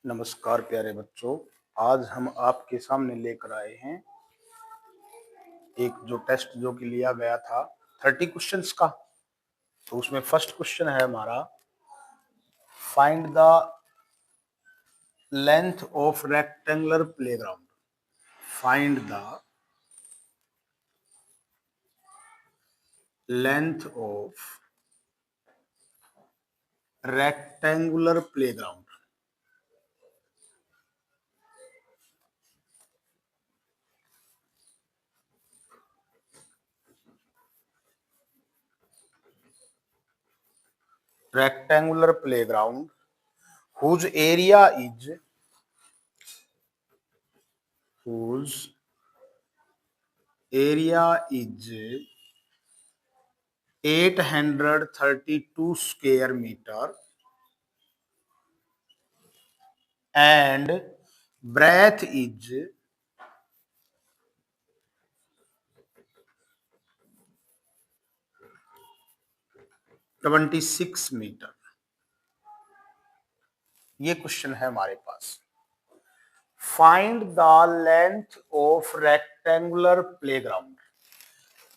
नमस्कार प्यारे बच्चों। आज हम आपके सामने लेकर आए हैं एक जो टेस्ट जो कि लिया गया था 30 क्वेश्चंस का। तो उसमें फर्स्ट क्वेश्चन है हमारा, find the length of rectangular playground. Find the length of rectangular playground. Rectangular playground whose area is 832 square meter and breadth is 26 metre. ये क्वेश्चन है हमारे पास। Find the length of rectangular playground.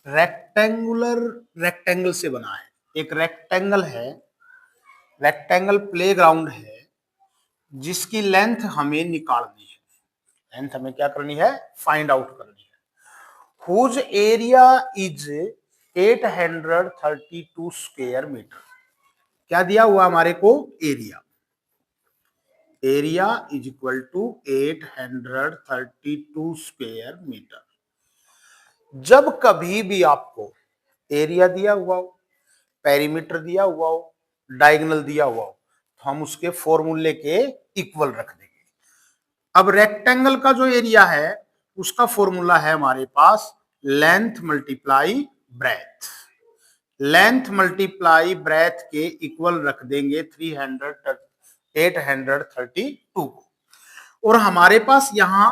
Rectangle से बना है, एक rectangle है, rectangle playground है जिसकी लेंथ हमें निकालनी है। लेंथ हमें क्या करनी है? फाइंड आउट करनी है। Whose area is 832 square metre. क्या दिया हुआ हमारे को? Area. Area is equal to 832 square metre. जब कभी भी आपको एरिया दिया हुआ हो, पेरीमीटर दिया हुआ हो, डायगोनल दिया हुआ हो, तो हम उसके फॉर्मूले के इक्वल रख देंगे। अब रेक्टेंगल का जो एरिया है उसका फॉर्मूला है हमारे पास length multiply breadth. Length multiply breadth के इक्वल रख देंगे 832 को। और हमारे पास यहां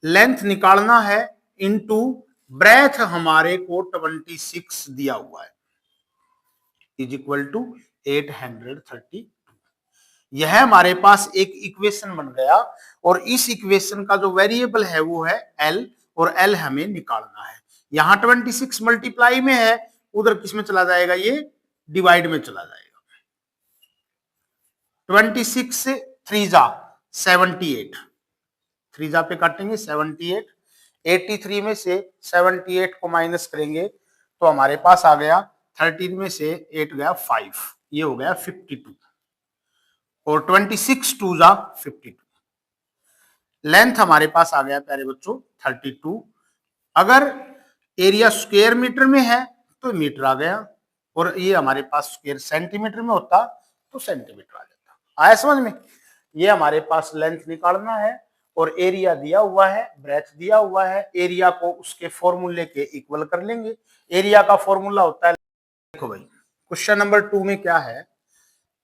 लेंथ निकालना है इनटू ब्रेथ हमारे को 26 दिया हुआ है, इज इक्वल टू 832। यह हमारे पास एक इक्वेशन बन गया और इस इक्वेशन का जो वेरिएबल है वो है एल, और एल हमें निकालना है। यहां 26 मल्टीप्लाई में है, उधर किस में चला जाएगा? ये डिवाइड में चला जाएगा। 26 से 3 जा 78, 3 जा पे काटेंगे 78, 83 में से 78 को माइनस करेंगे तो हमारे पास आ गया 13 में से 8 गया 5, ये हो गया 52, और 26 2 जा 52। लेंथ हमारे पास आ गया प्यारे बच्चों 32। अगर एरिया स्क्वायर मीटर में है तो मीटर आ गया, और ये हमारे पास स्क्वायर सेंटीमीटर में होता तो सेंटीमीटर आ जाता। आया समझ में? ये हमारे पास लेंथ निकालना है और एरिया दिया हुआ है, ब्रेथ दिया हुआ है। एरिया को उसके फॉर्मूले के इक्वल कर लेंगे। एरिया का फॉर्मूला होता है, देखो भाई क्वेश्चन नंबर 2 में क्या है,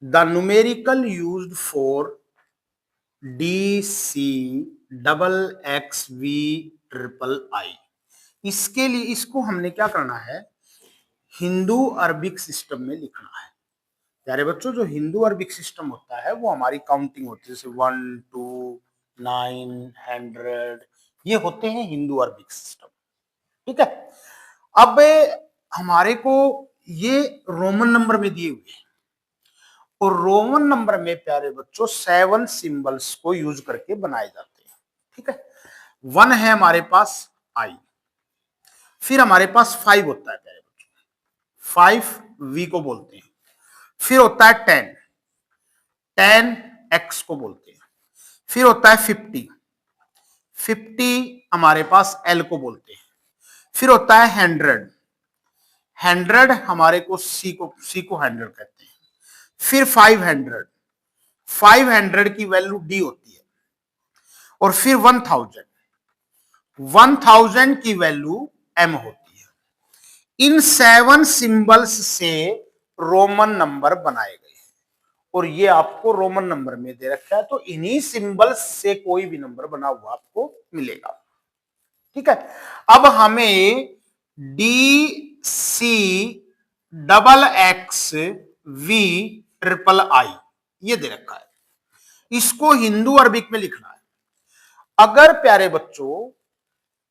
the numerical used for DC double X V triple I. इसके लिए इसको हमने क्या करना है? हिंदू अरबिक सिस्टम में लिखना है। प्यारे बच्चों, जो हिंदू अरबिक सिस्टम होता है वो हमारी काउंटिंग होती है, जैसे 1 2 9 100, ये होते हैं हिंदू अरबिक सिस्टम। ठीक है। अब हमारे को ये रोमन नंबर में दिए हुए हैं, और रोमन नंबर में प्यारे बच्चों 7 सिंबल्स को यूज करके बनाए जाते हैं। ठीक है। 1 है हमारे पास आई, फिर हमारे पास 5 होता है प्यारे बच्चों, 5 वी को बोलते हैं। फिर होता है 10, 10 एक्स को बोलते हैं। फिर होता है 50, 50 हमारे पास एल को बोलते हैं। फिर होता है 100, 100 हमारे को सी को 100 कहते हैं। फिर 500, 500 की वैल्यू डी होती है। और फिर 1000, 1000 की वैल्यू एम होती है। इन 7 सिंबल्स से रोमन नंबर बनाए गए हैं, और ये आपको रोमन नंबर में दे रखा है, तो इन्हीं सिंबल्स से कोई भी नंबर बना हुआ आपको मिलेगा। ठीक है। अब हमें D C double X V triple I ये दे रखा है। इसको हिंदू अरबिक में लिखना है। अगर प्यारे बच्चों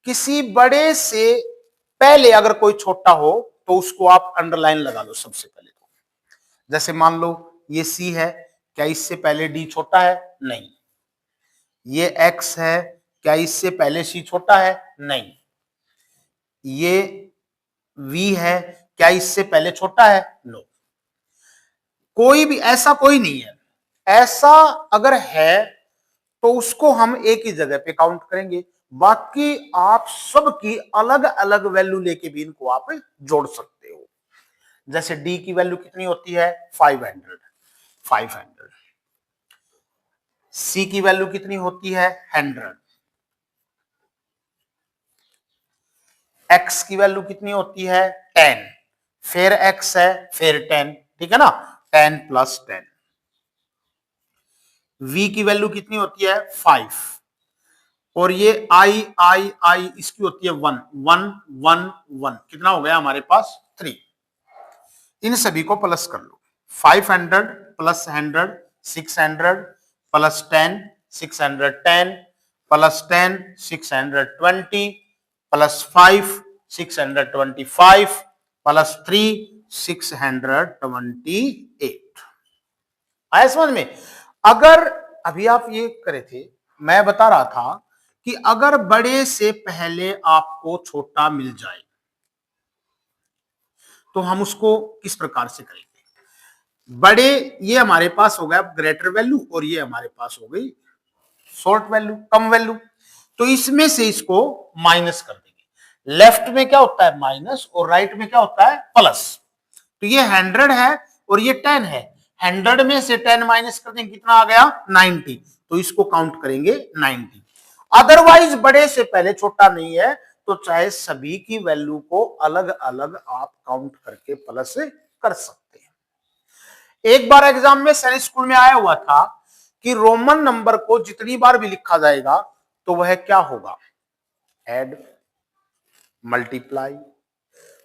किसी बड़े से पहले अगर कोई छोटा हो तो उसको आप अंडरलाइन लगा लो सबसे पहले। तो जैसे मान लो ये सी है, क्या इससे पहले डी छोटा है? नहीं। ये एक्स है, क्या इससे पहले सी छोटा है? नहीं। ये वी है, क्या इससे पहले छोटा है? नो। कोई भी ऐसा कोई नहीं है। ऐसा अगर है तो उसको हम एक ही जगह पे काउंट करेंगे, बाकी आप सबकी अलग अलग वैल्यू लेके भी इनको आप जोड़ सकते हो। जैसे डी की वैल्यू कितनी होती है? 500। सी की वैल्यू कितनी होती है? 100। एक्स की वैल्यू कितनी होती है? 10। फिर एक्स है, फिर 10, ठीक है ना? 10 + 10। v की वैल्यू कितनी होती है? 5। और ये आई इसकी होती है 1 1 1 1। कितना हो गया हमारे पास? 3। इन सभी को प्लस कर लो। 500 + 100 600 + 10 610 + 10 620 + 5 625 + 3 628। आया समझ में? अगर अभी आप ये करे थे, मैं बता रहा था कि अगर बड़े से पहले आपको छोटा मिल जाए तो हम उसको किस प्रकार से करेंगे? बड़े, ये हमारे पास हो गया ग्रेटर वैल्यू और ये हमारे पास हो गई शॉर्ट वैल्यू, कम वैल्यू। तो इसमें से इसको माइनस कर देंगे। लेफ्ट में क्या होता है? माइनस, और राइट में क्या होता है? प्लस। तो ये 100 है और ये 10 है। 100 में से 10 माइनस कर देंगे, कितना आ गया? 90। तो इसको काउंट करेंगे 90। अदरवाइज बड़े से पहले छोटा नहीं है तो चाहे सभी की वैल्यू को अलग अलग आप काउंट करके प्लस कर सकते हैं। एक बार एग्जाम में सैनिक स्कूल में आया हुआ था कि रोमन नंबर को जितनी बार भी लिखा जाएगा तो वह क्या होगा? Add, multiply,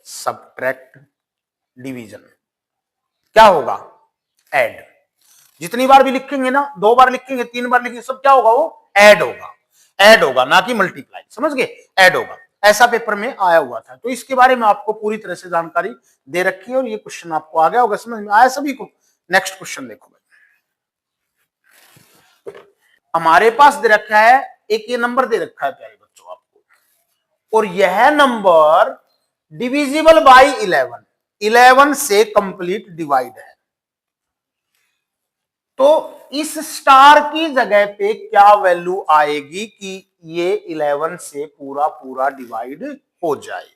subtract, division. क्या होगा? ऐड। जितनी बार भी लिखेंगे ना, 2 बार लिखेंगे, 3 बार लिखेंगे, सब क्या होगा? वो ऐड होगा। ऐड होगा, ना कि मल्टीप्लाई। समझ गए? ऐड होगा। ऐसा पेपर में आया हुआ था। तो इसके बारे में आपको पूरी तरह से जानकारी दे रखी है और ये क्वेश्चन आपको आ गया होगा, समझ में आया सभी को? नेक्स्ट क्वेश्चन देखो भाई। हमारे पास दे रखा है एक, ये नंबर दे रखा है प्यारे बच्चों आपको, और यह नंबर डिविजिबल बाय 11 से कंप्लीट डिवाइड है। तो इस स्टार की जगह पे क्या वैल्यू आएगी कि ये 11 से पूरा पूरा डिवाइड हो जाए?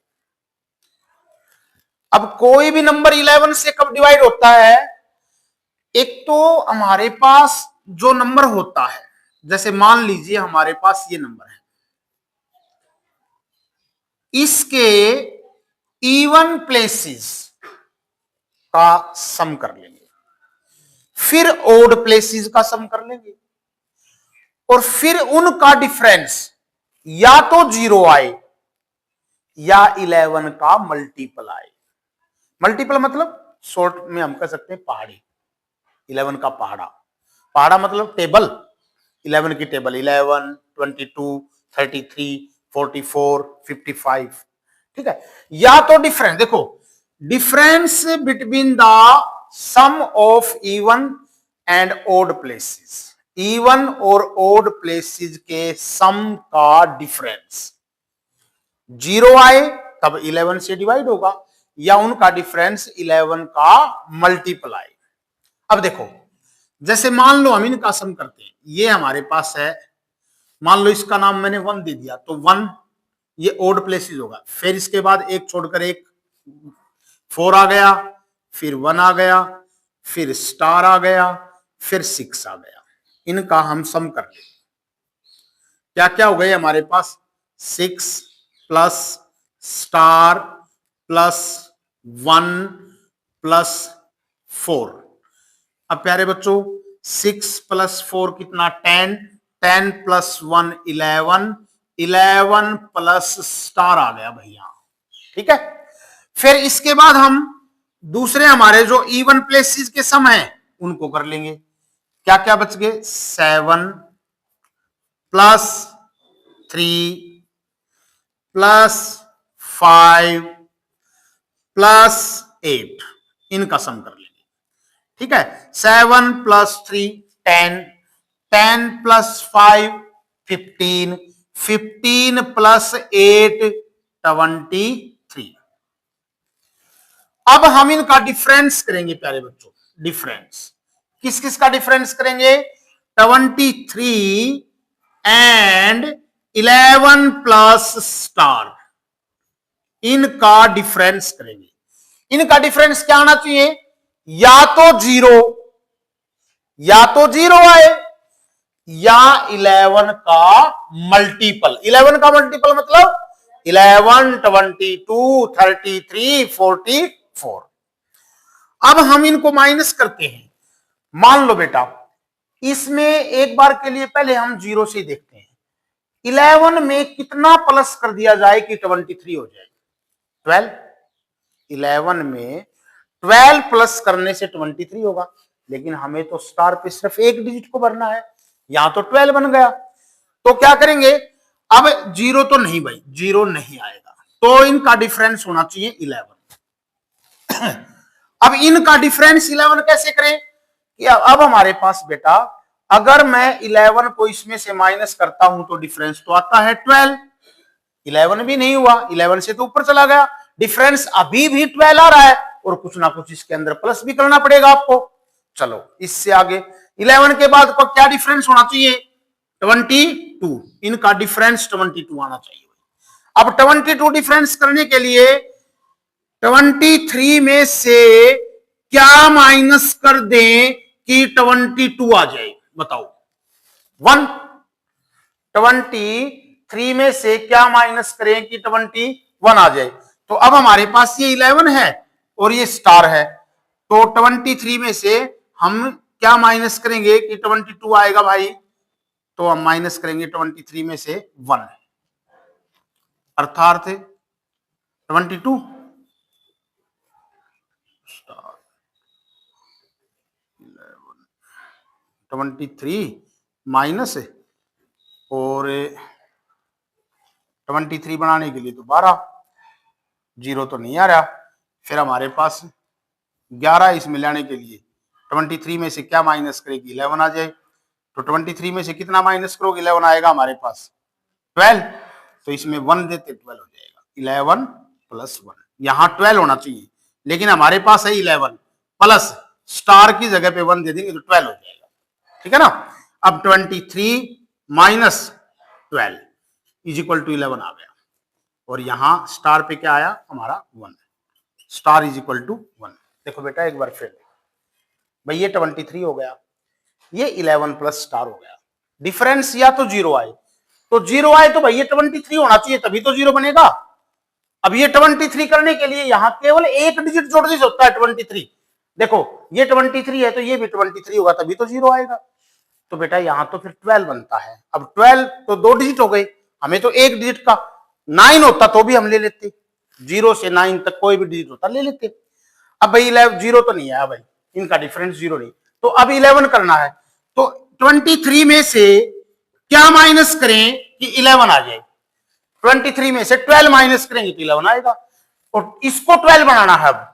अब कोई भी नंबर 11 से कब डिवाइड होता है? एक तो हमारे पास जो नंबर होता है, जैसे मान लीजिए हमारे पास ये नंबर है, इसके इवन प्लेसेस का सम कर लेंगे, फिर ओड प्लेसेस का सम कर लेंगे, और फिर उनका डिफरेंस या तो 0 आए या 11 का मल्टीपल आए। मल्टीपल मतलब शॉर्ट में हम कह सकते हैं पहाड़ी। 11 का पहाड़ा, पहाड़ा मतलब टेबल, 11 की टेबल 11 22 33 44 55, ठीक है? या तो डिफरेंस, देखो difference between the sum of even and odd places, even और ओड प्लेसेस के सम का डिफरेंस 0 आए तब 11 से डिवाइड होगा, या उनका डिफरेंस 11 का मल्टीपल आए। अब देखो, जैसे मान लो हम इनका सम करते हैं, ये हमारे पास है, मान लो इसका नाम मैंने 1 दे दिया, तो 1 ये ओड प्लेसेस होगा, फिर इसके बाद एक छोड़कर एक 4 आ गया, फिर 1 आ गया, फिर स्टार आ गया, फिर 6 आ गया। इनका हम सम कर लें, क्या क्या हो गए हमारे पास? 6 प्लस स्टार प्लस 1 प्लस 4। अब प्यारे बच्चों 6 + 4 कितना? 10, 10 + 1 11, 11 प्लस स्टार आ गया भैया, ठीक है? फिर इसके बाद हम दूसरे हमारे जो इवन प्लेसेस के सम है उनको कर लेंगे। क्या क्या बच गए, 7 प्लस 3 प्लस 5 प्लस 8, इनका सम कर लेंगे। ठीक है, 7 प्लस 3 10, 10 प्लस 5 15, 15 प्लस 8 23। अब हम इनका डिफरेंस करेंगे प्यारे बच्चों, डिफरेंस किस किस का डिफरेंस करेंगे, 23 एंड 11 प्लस स्टार, इनका डिफरेंस करेंगे। इनका डिफरेंस क्या आना चाहिए, या तो जीरो, या तो जीरो आए, या 11 का मल्टीपल। 11 का मल्टीपल मतलब 11, 22, 33, 44। अब हम इनको माइनस करते हैं। मान लो बेटा, इसमें एक बार के लिए पहले हम जीरो से देखते हैं, 11 में कितना प्लस कर दिया जाए कि 23 हो जाए, 12। 11 में 12 प्लस करने से 23 होगा, लेकिन हमें तो स्टार पे सिर्फ एक डिजिट को भरना है, यहां तो 12 बन गया। तो क्या करेंगे, अब जीरो तो नहीं भाई, जीरो नहीं आएगा, तो इनका डिफरेंस होना चाहिए 11। अब इनका डिफरेंस 11 कैसे करें, कि अब हमारे पास बेटा, अगर मैं 11 को इसमें से माइनस करता हूं तो डिफरेंस तो आता है 12। 11 भी नहीं हुआ, 11 से तो ऊपर चला गया, डिफरेंस अभी भी 12 आ रहा है, और कुछ ना कुछ इसके अंदर प्लस भी करना पड़ेगा आपको। चलो इससे आगे 11 के बाद को क्या डिफरेंस होना चाहिए, 22, इनका डिफरेंस 22 आना चाहिए। अब 22 डिफरेंस करने के लिए 23 में से क्या माइनस कर दें कि 22 आ जाए, बताओ, 1। 23 में से क्या माइनस करें कि 21 आ जाए, तो अब हमारे पास ये 11 है और ये स्टार है, तो 23 में से हम क्या माइनस करेंगे कि 22 आएगा भाई, तो हम माइनस करेंगे 23 में से 1, अर्थात 22 स्टार 23 माइनस और 23 बनाने के लिए तो 12, जीरो तो नहीं आ रहा, फिर हमारे पास 11 इसमें लाने के लिए 23 में से क्या माइनस करेगी, 11 आ जाए, तो 23 में से कितना माइनस करोगे, 11 आएगा हमारे पास 12, तो इसमें 1 देते 12 हो जाएगा, 11 प्लस 1, यहां 12 होना चाहिए, लेकिन हमारे पास है 11 प्लस स्टार की जगह पे 1 दे देंगे तो 12 हो जाएगा, ठीक है ना। अब 23 माइनस 12 इज इक्वल टू 11 आ गया, और यहां स्टार पे क्या आया हमारा 1, स्टार इज इक्वल टू 1। देखो बेटा एक बार फिर भाई, ये 23 हो गया, ये 11 प्लस स्टार हो गया, डिफरेंस या तो जीरो आए, तो जीरो आए तो भाई ये 23 होना चाहिए, तभी तो जीरो बनेगा। अब ये 23 करने के लिए यहां केवल एक डिजिट जोड़ने से होता है 23। देखो ये 23 है तो ये भी 23 होगा, तभी तो जीरो आएगा, तो बेटा यहां तो फिर 12 बनता है। अब 12 तो 2 डिजिट हो गए, हमें तो एक डिजिट का 9 होता तो भी हम ले लेते, 0 से 9 तक कोई भी डिजिट होता ले लेते। अब भाई 11 जीरो तो नहीं आया भाई, इनका डिफरेंस जीरो नहीं, तो अब 11 करना है, तो 23 में से क्या माइनस करें कि 11 आ जाए, 23 में से 12 माइनस करेंगे तो 11 आएगा, और इसको 12 बनाना है। अब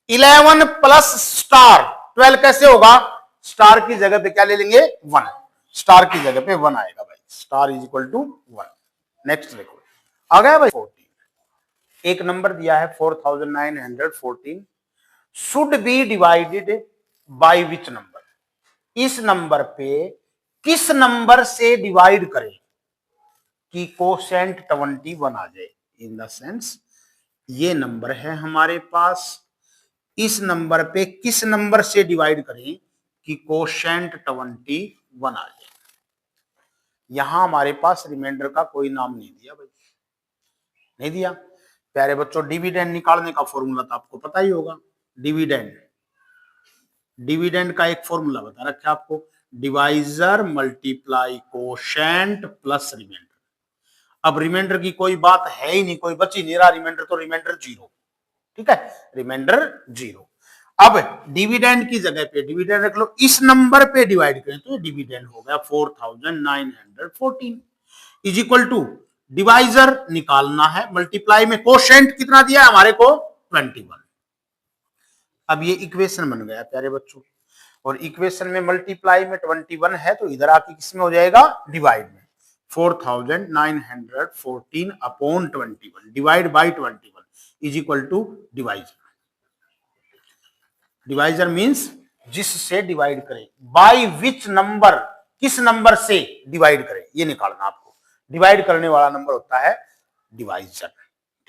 11 प्लस स्टार 12 कैसे होगा, स्टार की जगह पे क्या ले लेंगे 1, स्टार की जगह पे 1 आएगा भाई, star is equal to 1। Next देखो आ गया भाई 14, एक नंबर दिया है 4914, should be divided by which number, इस नंबर पे किस नंबर से डिवाइड करें कि कोसेंट 21 आ जाए। इन द सेंस ये नंबर है हमारे पास, इस नंबर पे किस नंबर से डिवाइड करें कि कोशेंट 21 आ जाए। यहां हमारे पास रिमाइंडर का कोई नाम नहीं दिया भाई, नहीं दिया। प्यारे बच्चों डिविडेंड निकालने का फॉर्मूला तो आपको पता ही होगा, डिविडेंड, डिविडेंड का एक फॉर्मूला बता रखा आपको, divisor multiply quotient plus remainder. अब रिमाइंडर की कोई बात है ही नहीं, कोई बच ही नहीं रहा, रिमाइंडर तो रिमाइंडर जीरो, ठीक है, रिमाइंडर जीरो। अब डिविडेंड की जगह पे डिविडेंड रख लो, इस नंबर पे डिवाइड करें तो डिविडेंड हो गया 4914 इज इक्वल टू डिवाइजर निकालना है, मल्टीप्लाई में कोशेंट कितना दिया है हमारे को 21। अब ये इक्वेशन बन गया प्यारे बच्चों, और इक्वेशन में मल्टीप्लाई में 21 है तो इधर आके किसमें हो जाएगा डिवाइड में 4914 upon 21 divide by 21 is equal to divisor. Divisor means जिससे डिवाइड करें, बाय विच नंबर, किस नंबर से डिवाइड करें ये निकालना आपको। डिवाइड करने वाला नंबर होता है डिवाइजर,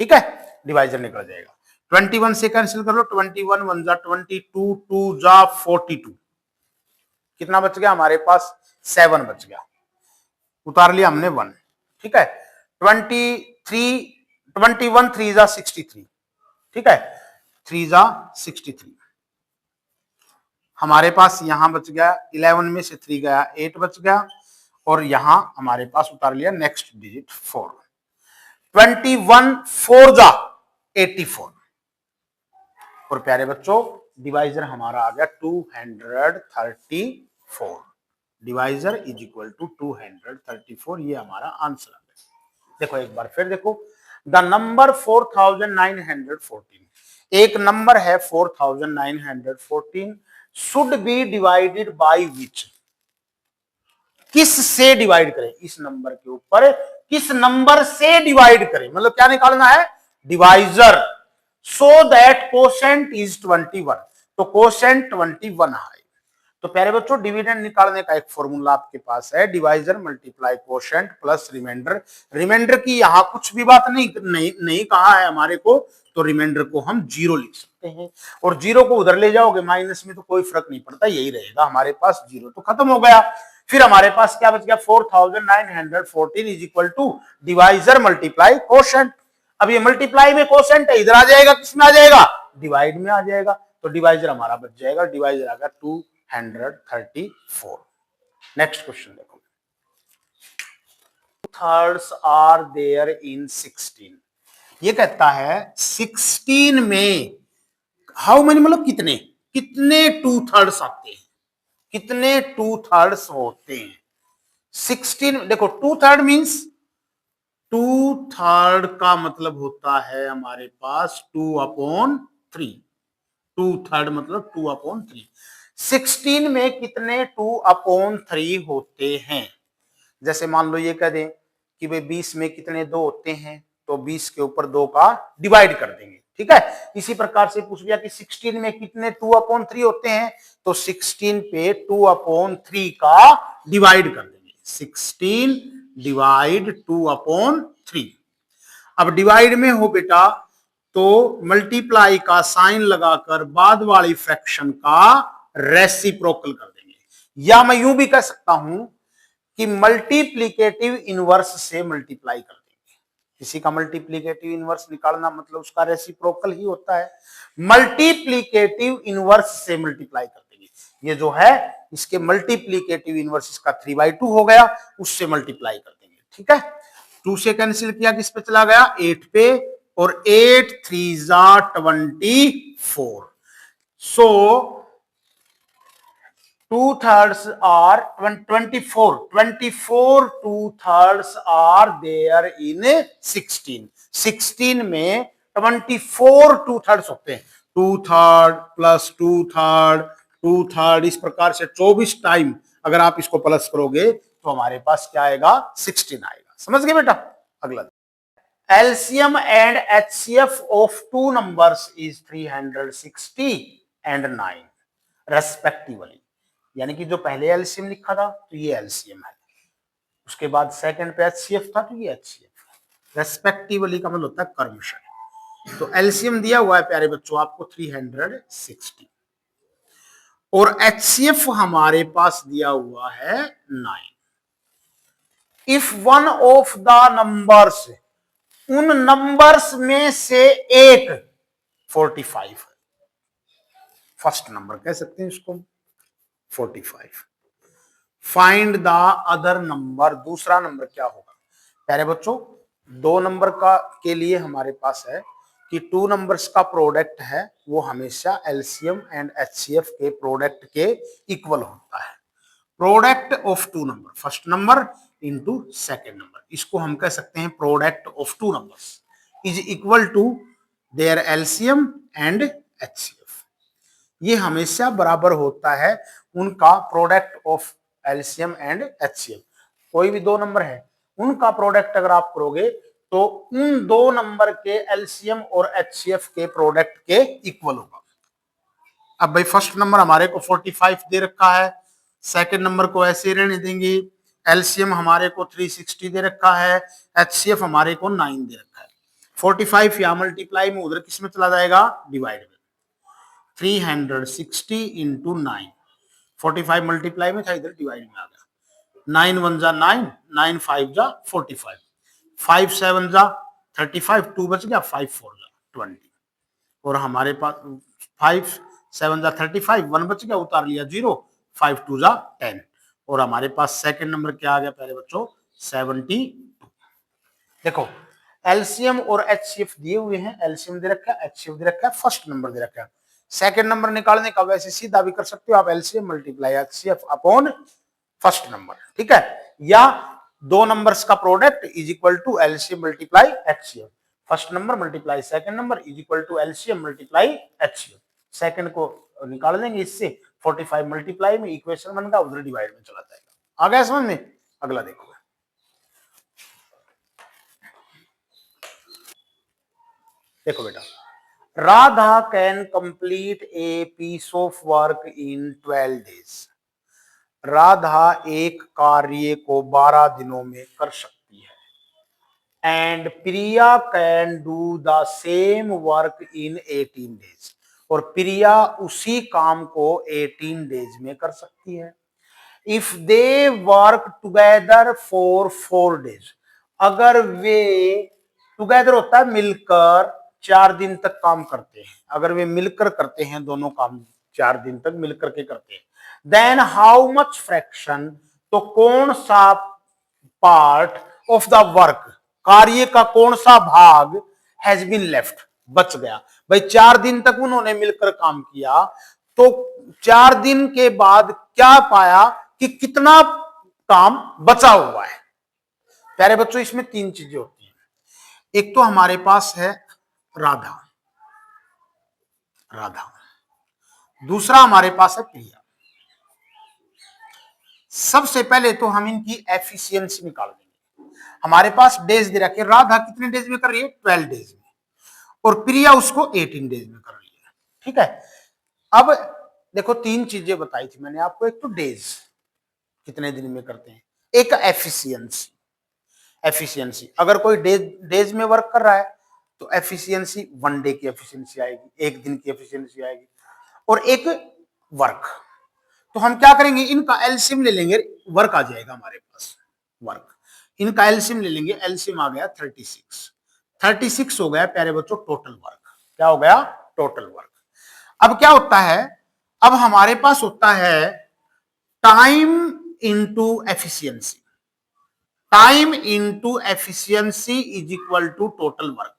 ठीक है, डिवाइजर निकल जाएगा। 21 से कैंसिल कर लो, 21 1 जा 22 2 जा 42, कितना बच गया हमारे पास 7 बच गया, उतार लिया हमने 1, ठीक है। 21 3 जा 63, ठीक है, 3 जा 63 हमारे पास यहां बच गया, 11 में से 3 गया 8 बच गया, और यहां हमारे पास उतार लिया नेक्स्ट डिजिट 4। 21 4 जा 84, और प्यारे बच्चों डिवाइजर हमारा आ गया 234। डिवाइजर इज इक्वल टू 234, ये हमारा आंसर आ गया। देखो एक बार फिर देखो, द नंबर 4914, एक नंबर है 4914 should be divided by which, किस से डिवाइड करें, इस नंबर के ऊपर किस नंबर से डिवाइड करें, मतलब क्या निकालना है divisor, so that quotient is 21, तो कोशेंट 21 है। तो प्यारे बच्चों डिविडेंड निकालने का एक फॉर्मूला आपके पास है, divisor multiply quotient plus remainder. Remainder की यहां कुछ भी बात नहीं कहा है हमारे को, तो रिमाइंडर को हम 0 लिख सकते हैं, और 0 को उधर ले जाओगे माइनस में तो कोई फर्क नहीं पड़ता, यही रहेगा हमारे पास 0, तो खत्म हो गया। फिर हमारे पास क्या बच गया 4914 is equal to divisor multiply quotient. अब ये मल्टीप्लाई में कोशेंट है, इधर आ जाएगा, किसमें आ जाएगा डिवाइड में आ जाएगा, तो डिवाइजर हमारा बच जाएगा, डिवाइजर आएगा 234। नेक्स्ट क्वेश्चन देखो, थर्ड्स आर देयर इन 16, ये कहता है 16 में हाउ मेनी, मतलब कितने कितने 2/3 आते हैं, कितने 2/3 होते हैं 16। देखो 2/3 मींस 2/3 का मतलब होता है हमारे पास 2/3, 2/3 मतलब 2/3। 16 में कितने 2/3 होते हैं, जैसे मान लो ये कह दें कि भाई 20 में कितने 2 होते हैं, तो 20 के ऊपर 2 का डिवाइड कर देंगे, ठीक है। इसी प्रकार से पूछ लिया कि 16 में कितने 2/3 होते हैं, तो 16 पे 2/3 का डिवाइड कर देंगे, 16 डिवाइड 2/3। अब डिवाइड में हो बेटा तो मल्टीप्लाई का साइन लगाकर बाद वाली फ्रैक्शन का रेसिप्रोकल कर देंगे, या मैं यूं भी कह सकता हूं कि मल्टीप्लीकेटिव इनवर्स से मल्टीप्लाई कर देंगे। किसी का मल्टीप्लीकेटिव इनवर्स निकालना मतलब उसका रेसिप्रोकल ही होता है, मल्टीप्लीकेटिव इनवर्स से मल्टीप्लाई कर देंगे। ये जो है इसके मल्टीप्लीकेटिव इनवर्स, इसका 3/2 हो गया, उससे मल्टीप्लाई कर देंगे, ठीक है। 2 से कैंसिल किया, किस पे चला गया 8 पे, और 8 3 जा 24, सो 2/3 are 24 2/3 are there in 16। 16 में 24 2/3 होते हैं, 2/3 प्लस 2/3 2/3, इस प्रकार से 24 टाइम अगर आप इसको प्लस करोगे तो हमारे पास क्या आएगा 16 आएगा। समझ गए बेटा। अगला LCM and HCF of two numbers is 360 and 9 respectively। यानी कि जो पहले एलसीएम लिखा था तो ये एलसीएम है, उसके बाद सेकंड पे एचसीएफ था तो ये एचसीएफ है। रेस्पेक्टिवली का मतलब होता है क्रमशः। तो एलसीएम दिया हुआ है प्यारे बच्चों आपको 360, और एचसीएफ हमारे पास दिया हुआ है 9। If one of the numbers, उन नंबर्स में से एक 45 है, फर्स्ट नंबर कह सकते हैं इसको 45। फाइंड द अदर नंबर, दूसरा नंबर क्या होगा प्यारे बच्चों। दो नंबर का के लिए हमारे पास है कि 2 नंबर्स का प्रोडक्ट है वो हमेशा एलसीएम एंड एचसीएफ के प्रोडक्ट के इक्वल होता है। Product of 2 number, first number into second number, इसको हम कह सकते हैं product of 2 numbers is equal to their LCM and HCF. ये हमेशा बराबर होता है उनका product of LCM and HCF. कोई भी दो नंबर है उनका प्रोडक्ट अगर आप करोगे तो उन दो नंबर के एलसीएम और एचसीएफ के प्रोडक्ट के इक्वल होगा। अब भाई फर्स्ट नंबर हमारे को 45 दे रखा है, सेकंड नंबर को ऐसे रहने देंगे, एलसीएम हमारे को 360 दे रखा है, एचसीएफ हमारे को 9 दे रखा है। 45 या मल्टीप्लाई में उधर किस में चला जाएगा, डिवाइड में। 360 इंटू 9, 45 मल्टीप्लाई में था, इधर डिवाइड में आ गया। 9 1 जा 9, 9 5 जा 45, 5 7 जा 35, 2 बच गया, 5 4 जा 20, और हमारे पास 5 7 जा 35, 1 बच गया, उतार लिया 0, 5 2 जा 10, और हमारे पास सेकंड नंबर क्या आ गया प्यारे बच्चों, 72। देखो एलसीएम और एचसीएफ दिए हुए हैं, एलसीएम दे रखा है, एचसीएफ दे रखा है, फर्स्ट नंबर दे रखा है। सेकंड नंबर निकालने का वैसे सीधा भी कर सकते हो आप, LCM multiply HCF upon first number, ठीक है, या दो नंबर्स का product is equal to LCM multiply HCF, first number multiply second number is equal to LCM multiply HCF. Second को निकाल देंगे इससे, 45 मल्टीप्लाई में इक्वेशन बनेगा, उधर डिवाइड में चला जाएगा। आ गया समझ में? अगला देखो, देखो बेटा, Radha can complete a piece of work in 12 days. Radha एक कार्य को 12 दिनों में कर सकती है। And Priya can do the same work in 18 days, और प्रिया उसी काम को 18 डेज में कर सकती है। If they work together for 4 days, अगर वे टुगेदर होता है मिलकर 4 दिन तक काम करते हैं, अगर वे मिलकर करते हैं दोनों काम 4 दिन तक मिलकर के करते हैं, देन हाउ मच फ्रैक्शन, तो कौन सा पार्ट ऑफ द वर्क, कार्य का कौन सा भाग हैज बीन लेफ्ट, बच गया। भाई 4 दिन तक उन्होंने मिलकर काम किया, तो 4 दिन के बाद क्या पाया कि कितना काम बचा हुआ है। प्यारे बच्चों इसमें 3 चीजें होती हैं। एक तो हमारे पास है राधा, राधा, दूसरा हमारे पास है प्रिया। सबसे पहले तो हम इनकी एफिशिएंसी निकाल देंगे। हमारे पास डेज दे रखे, राधा कितने डेज में कर रही है, 12 डेज में, और प्रिया उसको 18 डेज में कर रही है, ठीक है। अब देखो 3 चीजें बताई थी मैंने आपको, एक तो डेज कितने दिन में करते हैं, एक एफिशिएंसी, एफिशिएंसी अगर कोई डेज में वर्क कर रहा है तो एफिशिएंसी 1 डे की एफिशिएंसी आएगी, एक दिन की एफिशिएंसी आएगी, और एक वर्क। तो हम क्या करेंगे, इनका एलसीएम ले लेंगे, वर्क आ जाएगा हमारे पास, वर्क, इनका एलसीएम ले लेंगे, एलसीएम आ गया 36, 36 हो गया प्यारे बच्चों टोटल वर्क। क्या हो गया, टोटल वर्क। अब क्या होता है, अब हमारे पास होता है time into efficiency, time into efficiency is equal to total work.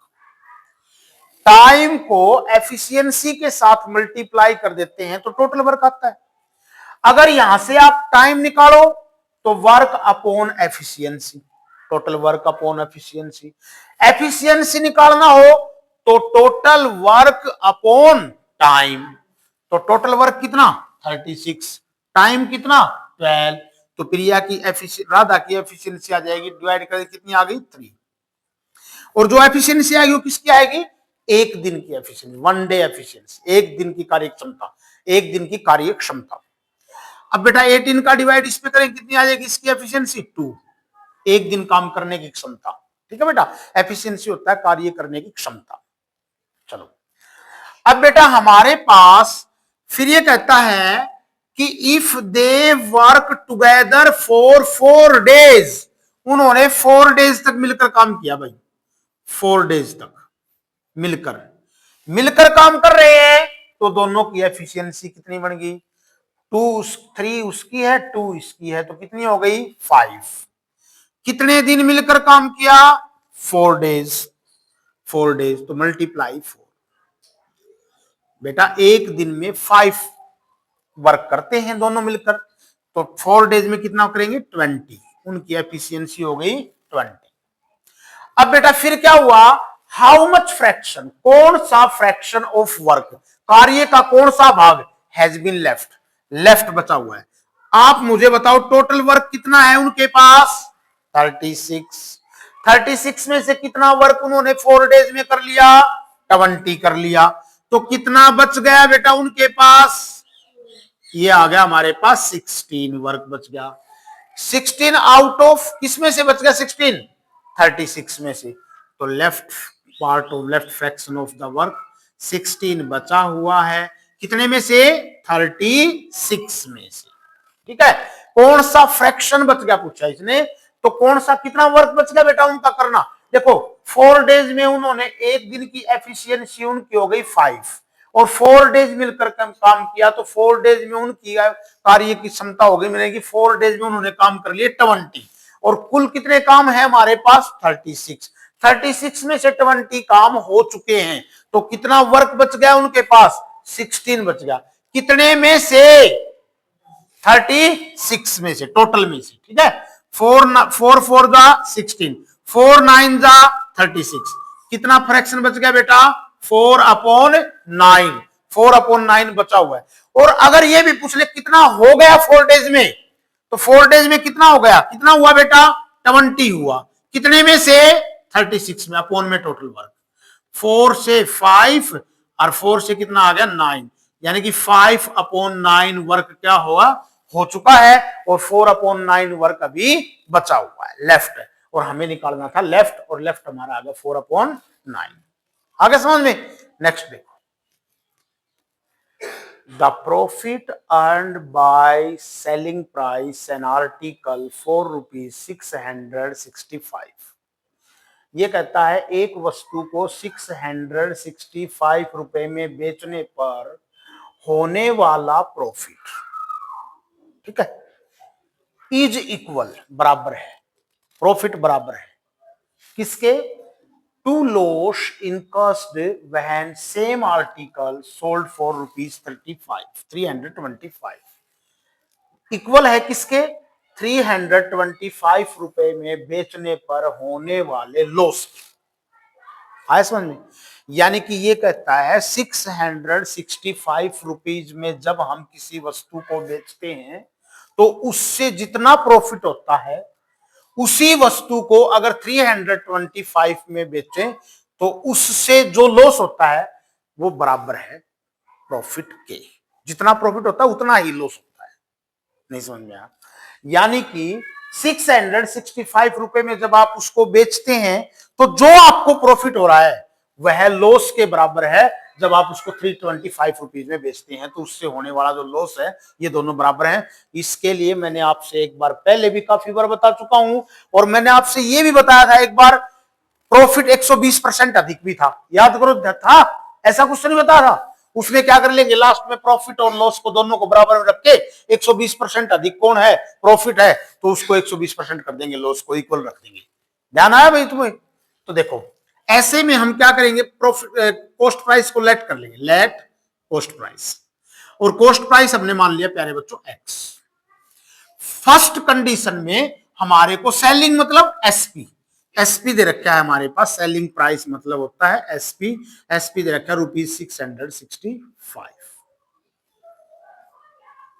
Time को एफिशिएंसी के साथ मल्टीप्लाई कर देते हैं तो टोटल वर्क आता है। अगर यहां से आप टाइम निकालो तो work upon efficiency, total work upon efficiency. Efficiency निकालना हो तो टोटल वर्क अपॉन टाइम, तो टोटल वर्क कितना 36, टाइम कितना 12, तो प्रिया की राधा की एफिशिएंसी आ जाएगी, डिवाइड करके कितनी आ गई 3, और जो एफिशिएंसी आएगी वो किसकी आएगी, एक दिन की एफिशिएंसी, 1 डे एफिशिएंसी, एक दिन की कार्य क्षमता, एक दिन की कार्य क्षमता। अब बेटा 18 का डिवाइड इस पे करें, कितनी आ जाएगी इसकी एफिशिएंसी 2, एक दिन काम करने की क्षमता, ठीक है बेटा। एफिशिएंसी होता है कार्य करने की क्षमता। चलो अब बेटा हमारे पास फिर ये कहता है कि if they work together for 4 days, उन्होंने 4 डेज तक मिलकर काम किया भाई, 4 डेज तक मिलकर मिलकर काम कर रहे हैं, तो दोनों की एफिशिएंसी कितनी बन गई, 3 उसकी है 2 इसकी है, तो कितनी हो गई 5। कितने दिन मिलकर काम किया, 4 डेज, 4 days, तो मल्टीप्लाई 4। बेटा एक दिन में 5 वर्क करते हैं दोनों मिलकर, तो 4 डेज में कितना करेंगे 20, उनकी एफिशिएंसी हो गई 20। अब बेटा फिर क्या हुआ, हाउ मच फ्रैक्शन, कौन सा फ्रैक्शन ऑफ वर्क, कार्य का कौन सा भाग हैज बीन लेफ्ट, लेफ्ट बचा हुआ है। आप मुझे बताओ टोटल वर्क कितना है उनके पास 36। 36 में से कितना वर्क उन्होंने 4 डेज में कर लिया 20 कर लिया, तो कितना बच गया बेटा उनके पास, ये आ गया हमारे पास 16 वर्क बच गया। 16 आउट ऑफ किसमें से बच गया 16 36 में से, तो left part of left fraction of the work 16 बचा हुआ है, कितने में से 36 में से। ठीक है, कौन सा फ्रैक्शन बच गया पूछा इसने, तो कौन सा कितना वर्क बच गया बेटा उनका करना। देखो 4 डेज में उन्होंने एक दिन की एफिशिएंसी उनकी हो गई 5, और 4 डेज मिलकर काम किया, तो 4 डेज में उनकी कार्य की क्षमता हो गई मिलेगी 4 डेज में उन्होंने काम कर लिए 20, और कुल कितने काम है हमारे पास 36। 36 में से 20 काम हो चुके हैं, तो कितना वर्क बच गया उनके पास 16 बच गया, कितने में से 36 में से, टोटल में से। ठीक है, 4 4 जा 16, 4 9 जा 36, कितना फ्रैक्शन बच गया बेटा 4/9, 4/9 बचा हुआ है। और अगर ये भी पूछ ले कितना हो गया 4 डेज में, तो 4 डेज में कितना हो गया, कितना हुआ बेटा 20 हुआ, कितने में से 36 में, अपॉन में टोटल वर्क 4 से 5 और 4 से कितना आ गया 9, यानी कि 5/9 वर्क क्या हुआ हो चुका है, और 4/9 वर्क अभी बचा हुआ है लेफ्ट, और हमें निकालना था लेफ्ट, और लेफ्ट हमारा आ गया 4/9। आगे समझ में। नेक्स्ट देखो, the profit earned by selling price an article for ₹665। ये कहता है एक वस्तु को 665 रुपए में बेचने पर होने वाला प्रॉफिट, ठीक है, इज इक्वल बराबर है, प्रॉफिट बराबर है किसके, to loss incurred when same article sold for ₹325, equal है किसके 325 रुपए में बेचने पर होने वाले लॉस। आया समझ में, यानी कि ये कहता है 665 रुपीज में जब हम किसी वस्तु को बेचते हैं, तो उससे जितना प्रॉफिट होता है उसी वस्तु को अगर 325 में बेचें, तो उससे जो लॉस होता है वो बराबर है प्रॉफिट के, जितना प्रॉफिट होता है उतना ही लॉस होता है। नहीं समझ में आया, यानी कि 665 रुपए में जब आप उसको बेचते हैं, तो जो आपको प्रॉफिट हो रहा है वह लॉस के बराबर है जब आप उसको 325 रुपीज में बेचते हैं, तो उससे होने वाला जो लॉस है ये दोनों बराबर हैं। इसके लिए मैंने आपसे एक बार पहले भी काफी बार बता चुका हूं, और मैंने आपसे ये भी बताया था एक बार प्रॉफिट 120% अधिक भी था, याद करो था, ऐसा कुछ नहीं बताया था। उसने क्या कर लेंगे लास्ट में प्रॉफिट और लॉस को दोनों को बराबर में रख के 120% अधिक कौन है प्रॉफिट है, तो उसको 120% कर देंगे, लॉस को इक्वल रख देंगे। ध्यान आया भाई तुम्हें। तो देखो ऐसे में हम क्या करेंगे, प्रॉफिट कॉस्ट प्राइस को लेट कर लेंगे, लेट कॉस्ट प्राइस, और कॉस्ट प्राइस हमने मान लिया प्यारे बच्चों एक्स। फर्स्ट कंडीशन में हमारे को सेलिंग मतलब एसपी, एसपी दे रखा है हमारे पास, सेलिंग प्राइस मतलब होता है एसपी, एसपी दे रखा है ₹665।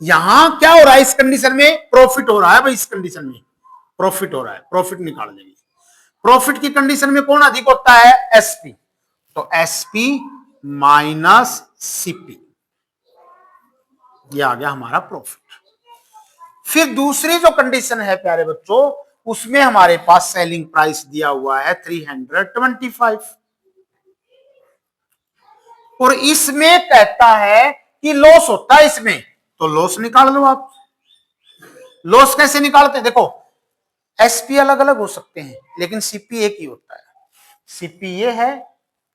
यहां क्या हो रहा है इस कंडीशन में, प्रॉफिट हो रहा है भाई, इस कंडीशन में प्रॉफिट हो रहा है, प्रॉफिट निकाल लेंगे। प्रॉफिट की कंडीशन में कौन अधिक होता है एसपी, तो एसपी माइनस सीपी, ये आ गया हमारा प्रॉफिट। फिर दूसरी जो कंडीशन है प्यारे बच्चों, उसमें हमारे पास सेलिंग प्राइस दिया हुआ है 325, और इसमें कहता है कि लॉस होता है इसमें, तो लॉस निकाल लो आप। लॉस कैसे निकालते हैं, देखो एसपी अलग अलग हो सकते हैं लेकिन सीपी एक ही होता है, सीपी ये है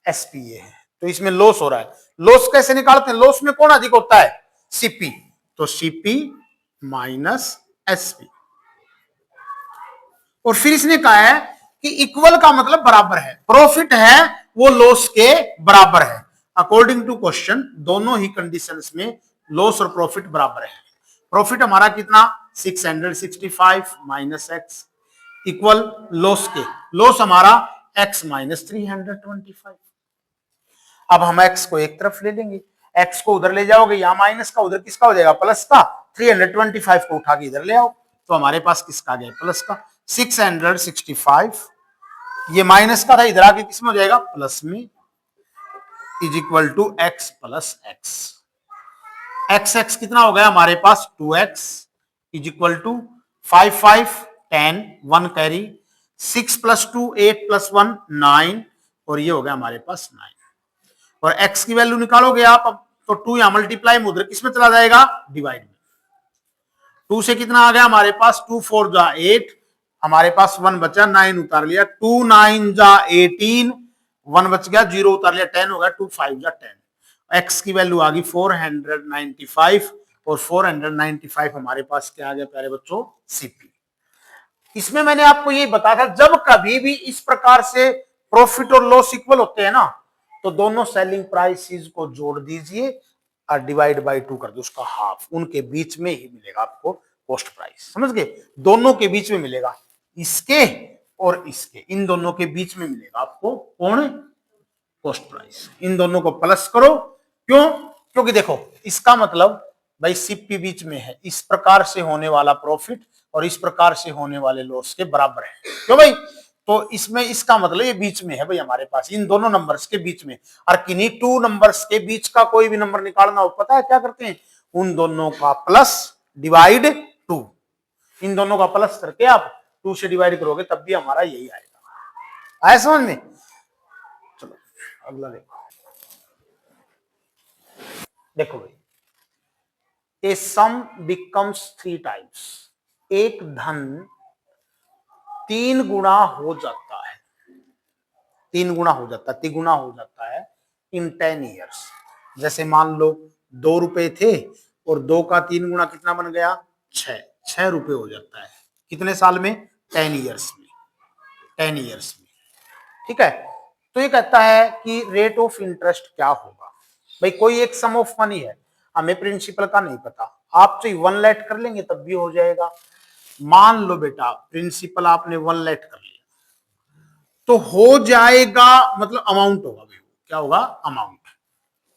एसपी ये है, तो इसमें लॉस हो रहा है। लॉस कैसे निकालते हैं, लॉस में कौन अधिक होता है सीपी, तो सीपी माइनस एसपी। और फिर इसने कहा है कि इक्वल का मतलब बराबर है, प्रॉफिट है वो लॉस के बराबर है। अकॉर्डिंग टू क्वेश्चन दोनों ही कंडीशंस में लॉस और प्रॉफिट बराबर है। प्रॉफिट हमारा कितना 665 माइनस एक्स इक्वल लॉस के लॉस हमारा x माइनस 325। अब हम x को एक तरफ ले लेंगे, x को उधर ले जाओगे यहां माइनस का, उधर किसका हो जाएगा प्लस का, 325 को उठा के इधर ले आओ तो हमारे पास किसका आ गया प्लस का 665, ये माइनस का था इधर आके किसमें हो जाएगा प्लस में, is equal to x plus x कितना हो गया हमारे पास 2x is equal to 5 5 10 1 carry 6 plus 2 8 plus 1 9 और ये हो गया हमारे पास 9 और x की वैल्यू निकालोगे आप अब तो 2 यहां मल्टीप्लाई में उधर किसमें चला जाएगा डिवाइड में। 2 से कितना आ गया हमारे पास 2 4 जा 8 हमारे पास 1 बचा 9 उतार लिया 2 9 जा 18 1 बच गया 0 उतार लिया 10 हो गया 2 5 जा 10 x की वैल्यू आ गई 495 और 495 हमारे पास क्या आ गया प्यारे बच्चों सीपी। इसमें मैंने आपको ये बताया था जब कभी भी इस प्रकार से प्रॉफिट और लॉस इक्वल होते हैं ना तो दोनों सेलिंग प्राइसेस को जोड़ दीजिए और डिवाइड बाय 2 कर दो उसका हाफ, उनके बीच में ही मिलेगा आपको कॉस्ट प्राइस। समझ गए, दोनों के बीच में मिलेगा, इसके और इसके इन दोनों के बीच में मिलेगा आपको कौन कॉस्ट प्राइस। इन दोनों को प्लस करो, क्यों, क्योंकि देखो इसका मतलब भाई सीपी बीच में है, इस प्रकार से होने वाला प्रॉफिट और इस प्रकार से होने वाले लॉस के बराबर है, क्यों भाई, तो इसमें इसका मतलब ये बीच में है भाई हमारे पास इन दोनों नंबर्स के बीच में। और किन्हीं 2 नंबर्स के बीच का कोई भी नंबर निकालना हो पता है क्या करते हैं, उन दोनों का प्लस डिवाइड 2, इन दोनों का प्लस करके आप 2 से डिवाइड करोगे तब भी हमारा यही आएगा। आया समझ में। चलो अगला देखो भाई, ए सम बिकम्स 3 टाइम्स, एक धन 3 गुना हो जाता है, 3 गुना हो जाता है, तिगुना हो जाता है इन 10 ईयर्स। जैसे मान लो 2 रुपए थे और 2 का 3 गुना कितना बन गया 6 रुपए हो जाता है कितने साल में 10 ईयर्स में, 10 ईयर्स में। ठीक है, तो ये कहता है कि रेट ऑफ इंटरेस्ट क्या होगा। भाई कोई एक सम ऑफ मनी है, हमें प्रिंसिपल का नहीं पता, आप तो 1 लेट कर लेंगे तब भी हो जाएगा। मान लो बेटा प्रिंसिपल आपने 1 लेट कर लिया तो हो जाएगा, मतलब अमाउंट होगा भाई, क्या होगा अमाउंट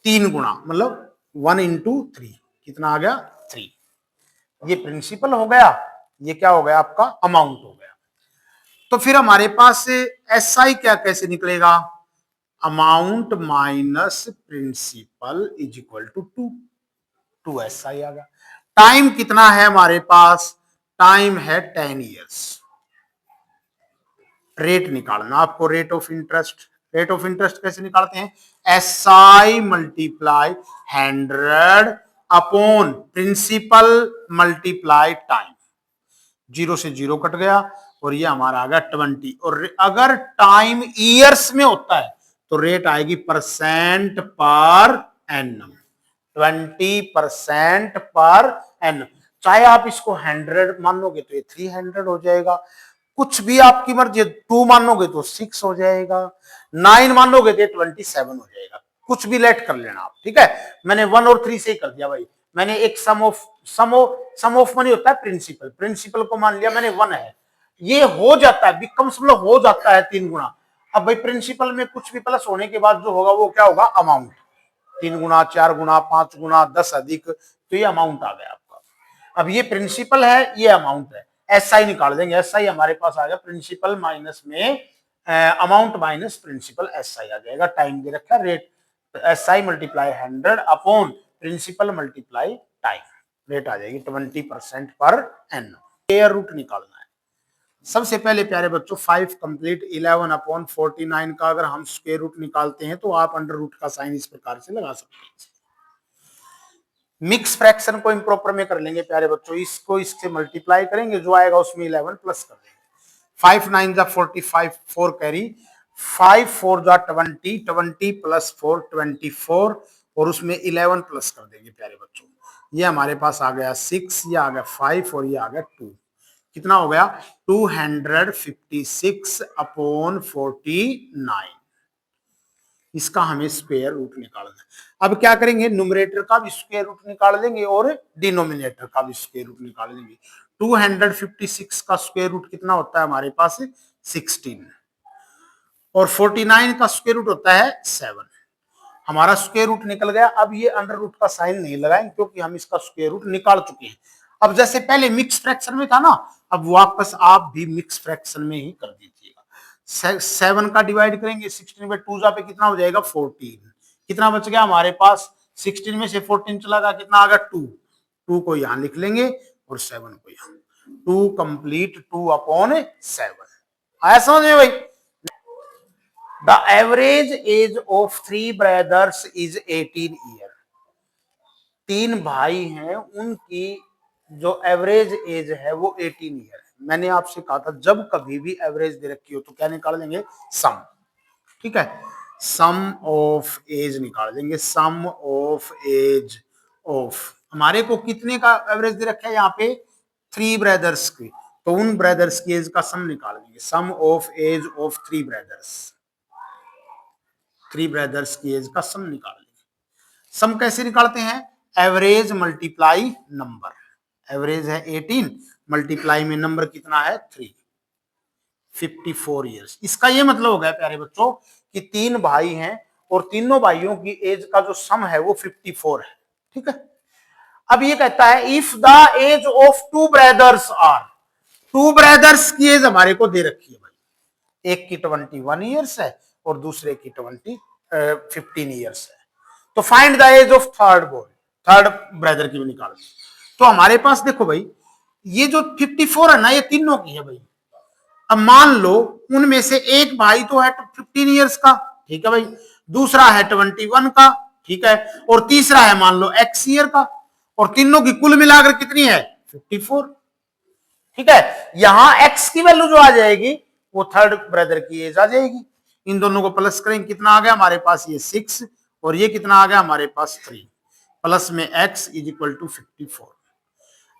3 गुना, मतलब 1 इंटू 3 कितना आ गया 3, ये प्रिंसिपल हो गया, ये क्या हो गया आपका अमाउंट हो गया। तो फिर हमारे पास एसआई क्या कैसे निकलेगा, amount minus principal is equal to 2 SI आ गया। टाइम कितना है हमारे पास, टाइम है 10 ईयर्स। रेट निकालना आपको, rate of interest, rate of interest कैसे निकालते हैं, SI multiply 100 upon principal multiply time, 0 से 0 कट गया और ये हमारा आ गया 20। और अगर टाइम ईयर्स में होता है तो रेट आएगी percent per annum, 20% per annum. चाहे आप इसको 100 मानोगे तो ये 300 हो जाएगा, कुछ भी आपकी मर्जी, 2 मानोगे तो 6 हो जाएगा, 9 मानोगे तो 27 हो जाएगा, कुछ भी लेट कर लेना आप। ठीक है, मैंने 1 और 3 से ही कर दिया भाई, मैंने एक सम ऑफ मनी होता है प्रिंसिपल, प्रिंसिपल को मान लिया मैंने 1 है, ये हो जाता है बिकम्स मतलब हो जाता है 3 गुना। अब भाई प्रिंसिपल में कुछ भी प्लस होने के बाद जो होगा वो क्या होगा अमाउंट, 3 गुना 4 गुना 5 गुना 10 अधिक, तो ये अमाउंट आ गया आपका। अब ये प्रिंसिपल है ये अमाउंट है, एसआई निकाल देंगे, एसआई हमारे पास आ गया प्रिंसिपल माइनस में अमाउंट माइनस प्रिंसिपल, एसआई आ जाएगा। टाइम दे रखा rate, SI multiply 100 upon principal multiply time, rate आ जाएगी 20% पर एन। स्क्वायर रूट निकालना है सबसे पहले प्यारे बच्चों, 5 कंप्लीट 11 अपॉन 49 का अगर हम स्क्वायर रूट निकालते हैं तो आप अंडर रूट का साइन इस प्रकार से लगा सकते हैं। मिक्स फ्रैक्शन को इम्प्रॉपर में कर लेंगे प्यारे बच्चों, इसको इससे मल्टीप्लाई करेंगे, जो आएगा उसमें 11 प्लस कर देंगे। 5 9 जा 45 4 कैरी, 5 4 जा 20 20 प्लस 4 24 और उसमें 11 प्लस कर देंगे प्यारे बच्चों। ये हमारे पास आ गया 6, ये आ गया 5 और ये आ गया 2, कितना हो गया 256 अपॉन 49। इसका हमें स्क्वायर रूट निकालना है। अब क्या करेंगे, न्यूमरेटर का भी स्क्वायर रूट निकाल देंगे और डिनोमिनेटर का भी स्क्वायर रूट निकाल देंगे। 256 का स्क्वायर रूट कितना होता है हमारे पास, 16, और 49 का स्क्वायर रूट होता है 7। हमारा स्क्वायर रूट निकल गया। अब ये अंडर रूट का साइन नहीं लगाएंगे क्योंकि हम इसका स्क्वायर रूट निकाल चुके हैं। अब जैसे पहले मिक्स फ्रैक्शन में था ना, अब वापस आप भी मिक्स फ्रैक्शन में ही कर दीजिएगा। 7 का डिवाइड करेंगे 16 में, 2 पे कितना हो जाएगा 14। कितना बच गया हमारे पास, 16 में से 14 चला गया, कितना आ गया 2। 2 को यहां लिख लेंगे और 7 को यहां। 2 कंप्लीट 2/7 आया समझ में भाई। The average age of 3 brothers is 18 year। 3 भाई हैं, उनकी जो एवरेज एज है वो 18 ईयर है। मैंने आपसे कहा था जब कभी भी एवरेज दे रखी हो तो क्या निकाल देंगे, सम। ठीक है, सम ऑफ एज निकाल देंगे। सम ऑफ एज ऑफ, हमारे को कितने का एवरेज दे रखा है यहाँ पे, 3 ब्रदर्स की, तो उन ब्रदर्स की एज का सम निकाल देंगे। Sum of age of 3 brothers, 3 brothers की एज का सम निकाल लेंगे। सम कैसे निकालते हैं, एवरेज मल्टीप्लाई नंबर। एवरेज है 18, मल्टीप्लाई में नंबर कितना है 3, 54 ईयर्स। इसका ये मतलब हो गया प्यारे बच्चों कि 3 भाई हैं और तीनों भाइयों की एज का जो सम है वो 54 है। ठीक है, अब ये कहता है if the age of 2 brothers are, 2 brothers की एज हमारे को दे रखी है भाई। एक की 21 ईयर्स है और दूसरे की 15 ईयर्स है। तो find the age of third boy, third brother की भी निकाल। तो हमारे पास देखो भाई, ये जो 54 है ना, ये तीनों की है भाई। अब मान लो उनमें से एक भाई तो है 15 ईयर्स का, ठीक है भाई, दूसरा है 21 का, ठीक है, और तीसरा है मान लो x ईयर का, और तीनों की कुल मिलाकर कितनी है 54। ठीक है, यहां x की वैल्यू जो आ जाएगी वो थर्ड ब्रदर की एज आ जाएगी। इन दोनों को प्लस करेंगे, कितना आ गया हमारे पास, ये 6, और ये कितना आ गया हमारे पास 3, प्लस में x is equal to 54।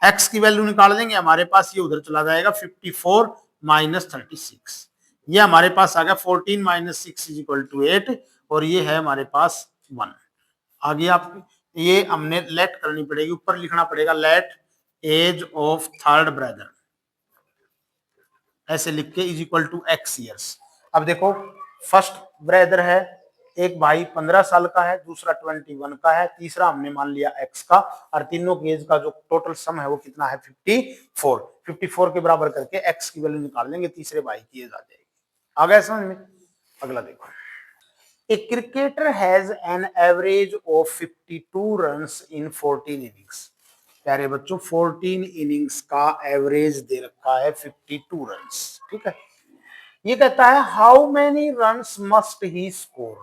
x की वैल्यू निकाल देंगे, हमारे पास ये उधर चला जाएगा 54 माइनस 36, ये हमारे पास आ गया 14 माइनस 6 इज इक्वल टू 8, और ये है हमारे पास 1। आगे आप ये हमने लेट करनी पड़ेगी, ऊपर लिखना पड़ेगा let age of third brother, ऐसे लिख के is equal to x years. अब देखो फर्स्ट ब्रदर है, एक भाई 15 साल का है, दूसरा 21 का है, तीसरा हमने मान लिया x का, और तीनों की एज का जो टोटल सम है वो कितना है 54। 54 के बराबर करके x की वैल्यू निकाल लेंगे, तीसरे भाई की एज आ जाएगी। आ गया समझ में। अगला देखो, a cricketer has an average of 52 runs in 14 innings. प्यारे बच्चों 14 इनिंग्स का एवरेज दे रखा है 52 रन्स। ठीक है, ये कहता है how many runs must he score,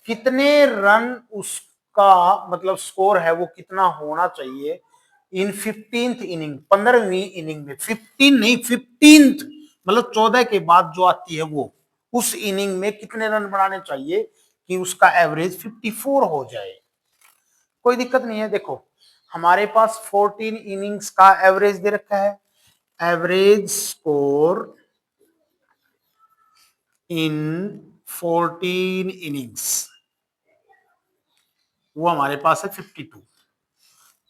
कितने रन उसका मतलब स्कोर है वो कितना होना चाहिए इन 15th इनिंग, 15वीं इनिंग में। 15 नहीं 15th, मतलब 14 के बाद जो आती है वो, उस इनिंग में कितने रन बनाने चाहिए कि उसका एवरेज 54 हो जाए। कोई दिक्कत नहीं है, देखो हमारे पास 14 इनिंग्स का एवरेज दे रखा है। एवरेज स्कोर इन 14 इनिंग्स वो हमारे पास है 52।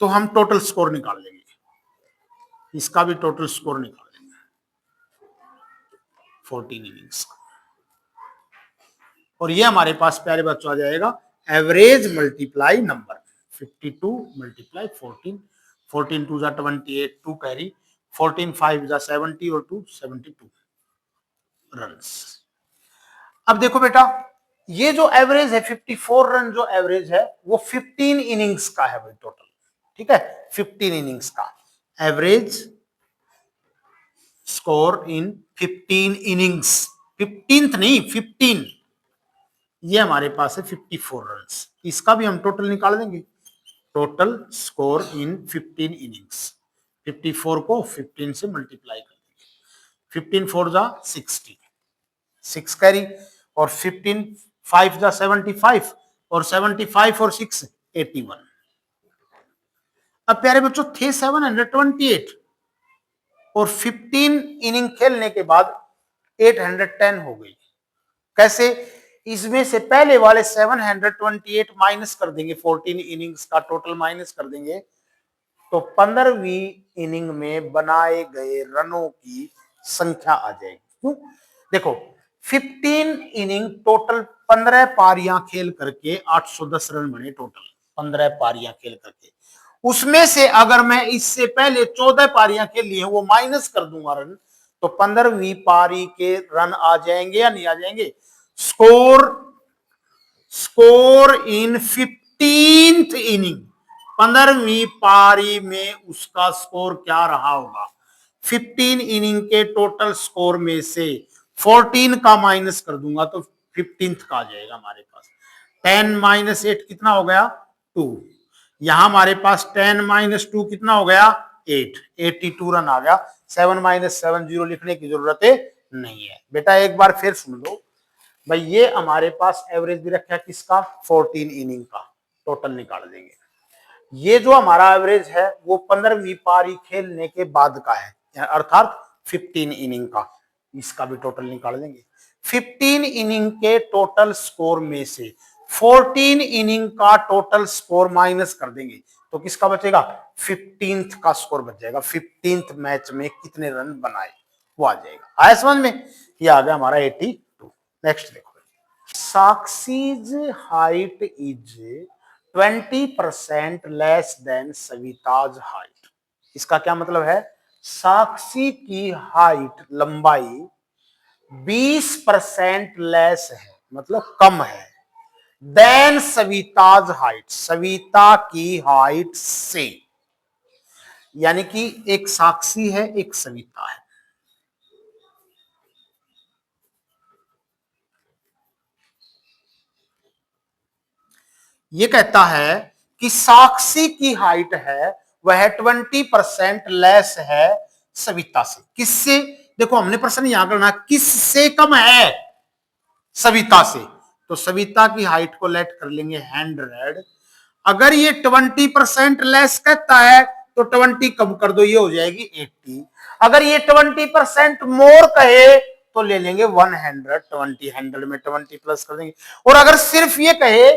तो हम टोटल स्कोर निकाल लेंगे, इसका भी टोटल स्कोर निकाल लेंगे 14 इनिंग्स का, और ये हमारे पास प्यारे बच्चों आ जाएगा एवरेज मल्टीप्लाई नंबर, 52 मल्टीप्लाई 14, 14 2 जा 28, 2 कैरी, 14 5 जा 70 और 2 72 रन्स। अब देखो बेटा, ये जो एवरेज है 54 रन, जो एवरेज है वो 15 इनिंग्स का है भाई टोटल। ठीक है, 15 इनिंग्स का average score in 15 innings, 15th नहीं 15, ये हमारे पास है 54 रन। इसका भी हम टोटल निकाल देंगे, टोटल स्कोर इन 15 इनिंग्स, 54 को 15 से मल्टीप्लाई कर देंगे। 15 4 जा 60, 6 कैरी, और 15 5 जा 75, और 75 और 6 81। अब प्यारे बच्चों थे 728, और 15 इनिंग खेलने के बाद 810 हो गई। कैसे, इसमें से पहले वाले 728 माइनस कर देंगे, 14 इनिंग्स का टोटल माइनस कर देंगे, तो 15वीं इनिंग में बनाए गए रनों की संख्या आ जाएगी। क्यों? देखो 15 इनिंग टोटल 15 पारियां खेल करके 810 रन बने टोटल, 15 पारियां खेल करके। उसमें से अगर मैं इससे पहले 14 पारियां खेल ली हैं वो माइनस कर दूंगा रन, तो 15वीं पारी के रन आ जाएंगे या नहीं आ जाएंगे? Score score in 15th inning, 15वीं पारी में उसका स्कोर क्या रहा होगा? 15 इनिंग के टोटल स्कोर में से 14 का माइनस कर दूंगा तो 15th का आ जाएगा हमारे पास। 10 माइनस 8 कितना हो गया? 2। यहां हमारे पास 10 माइनस 2 कितना हो गया? 8। 82 रन आ गया। 7 माइनस 7 0 लिखने की जरूरत नहीं है बेटा। एक बार फिर सुन लो भाई, ये हमारे पास एवरेज भी रखा है किसका? 14 इनिंग का। टोटल निकाल देंगे। ये जो हमारा एवरेज है वो 15वीं पारी खेलने के बाद का है, अर्थात 15 इनिंग का। इसका भी टोटल निकाल देंगे। 15 इनिंग के टोटल स्कोर में से 14 इनिंग का टोटल स्कोर माइनस कर देंगे तो किसका बचेगा? 15th का स्कोर बच जाएगा। 15th मैच में कितने रन बनाए वो आ जाएगा। आया समझ में? ये आ गया हमारा 82। नेक्स्ट देखो, Sakshi's height is 20% less than Savita's height. इसका क्या मतलब है? साक्षी की हाइट लंबाई 20% लेस है, मतलब कम है, देन सविताज हाइट, सविता की हाइट से। यानी कि एक साक्षी है एक सविता है। ये कहता है कि साक्षी की हाइट है वह 20% लेस है सविता से। किससे? देखो हमने प्रश्न यहां करना, किससे कम है? सविता से। तो सविता की हाइट को लेट कर लेंगे 100। अगर ये 20% लेस कहता है तो 20 कम कर दो, ये हो जाएगी 80। अगर ये 20% मोर कहे तो ले लेंगे 120, 100 में 20 प्लस कर देंगे। और अगर सिर्फ ये कहे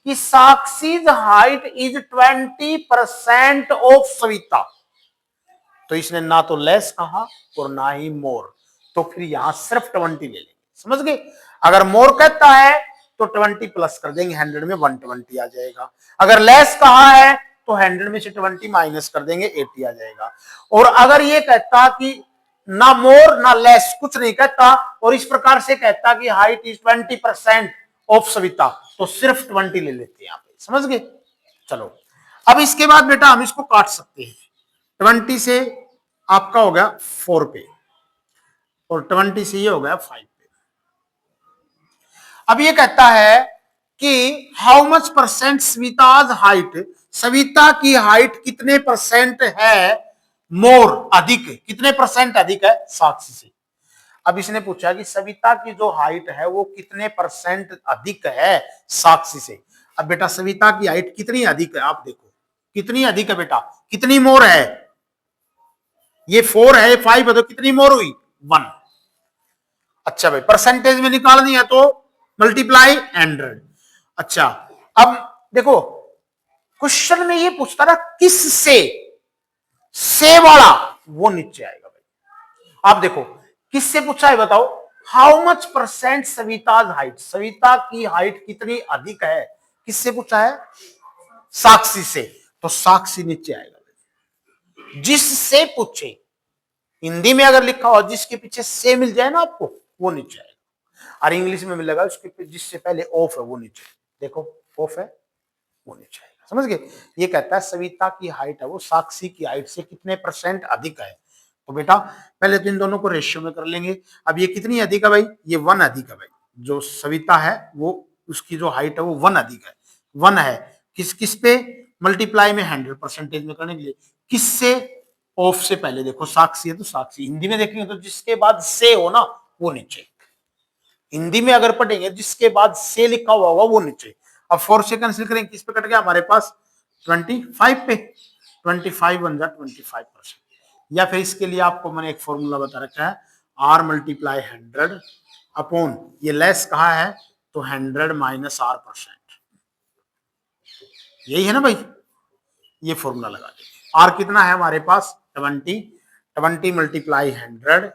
कि साक्षीज हाइट इज 20% ऑफ सविता, तो इसने ना तो लेस कहा और ना ही मोर, तो फिर यहां सिर्फ 20 ले लेंगे। समझ गए? अगर मोर कहता है तो 20 प्लस कर देंगे, 100 में 120 आ जाएगा। अगर लेस कहा है तो 100 में से 20 माइनस कर देंगे, 80 आ जाएगा। और अगर ये कहता कि ना मोर ना लेस, कुछ नहीं कहता, और इस प्रकार से कहता कि हाइट इज 20% ऑफ सविता, तो सिर्फ 20 ले लेते हैं यहां पे। समझ गए? चलो अब इसके बाद बेटा हम इसको काट सकते हैं। 20 से आपका हो गया 4 पे और 20 से ये हो गया 5 पे। अब ये कहता है कि how much percent Savita's height, Savita की हाइट कितने परसेंट है मोर, अधिक, कितने परसेंट अधिक है साक्षी से। अब इसने पूछा कि सविता की जो हाइट है वो कितने परसेंट अधिक है साक्षी से। अब बेटा सविता की हाइट कितनी अधिक है आप देखो, कितनी अधिक है बेटा, कितनी मोर है? ये 4 है, 5 है, तो कितनी मोर हुई? 1। अच्छा भाई परसेंटेज में निकालनी है तो मल्टीप्लाई 100। अच्छा अब देखो क्वेश्चन में ये पूछता था किस से वाला, वो नीचे आएगा भाई। आप देखो किससे पूछा है बताओ, how much percent Savita's height, Savita की हाइट कितनी अधिक है, किससे पूछा है? साक्षी से, तो साक्षी नीचे आएगा। जिससे पूछे, हिंदी में अगर लिखा हो जिसके पीछे से मिल जाए ना आपको, वो नीचे आएगा। और इंग्लिश में मिलेगा उसके जिससे पहले ऑफ है वो नीचे, देखो ऑफ है वो नीचे आएगा। समझ गए? ये कहता है सविता की हाइट है वो साक्षी की हाइट से कितने परसेंट अधिक है। तो बेटा पहले तो इन दोनों को रेशियो में कर लेंगे। अब ये कितनी अधिक है भाई? ये 1 अधिक है भाई। जो सविता है वो उसकी जो हाइट है वो 1 अधिक है, 1 है। किस किस पे? मल्टीप्लाई में 100 परसेंटेज में करने के लिए। किससे? ऑफ से पहले देखो साक्षी है तो साक्षी, हिंदी में देखेंगे तो जिसके बाद से हो ना वो नीचे। हिंदी में अगर पढ़ेंगे जिसके बाद से लिखा हुआ होगा वो नीचे। अब 4 से कैंसिल करेंगे, किस पे कट गया हमारे पास? 25 पे। 25 बन जाए 25%। या फिर इसके लिए आपको मैंने एक फॉर्मूला बता रखा है, R × 100 अपॉन, ये लेस कहा है तो 100 माइनस R%, यही है ना भाई, ये फॉर्मूला लगा देंगे। R कितना है हमारे पास 20, 20 मल्टीप्लाई 100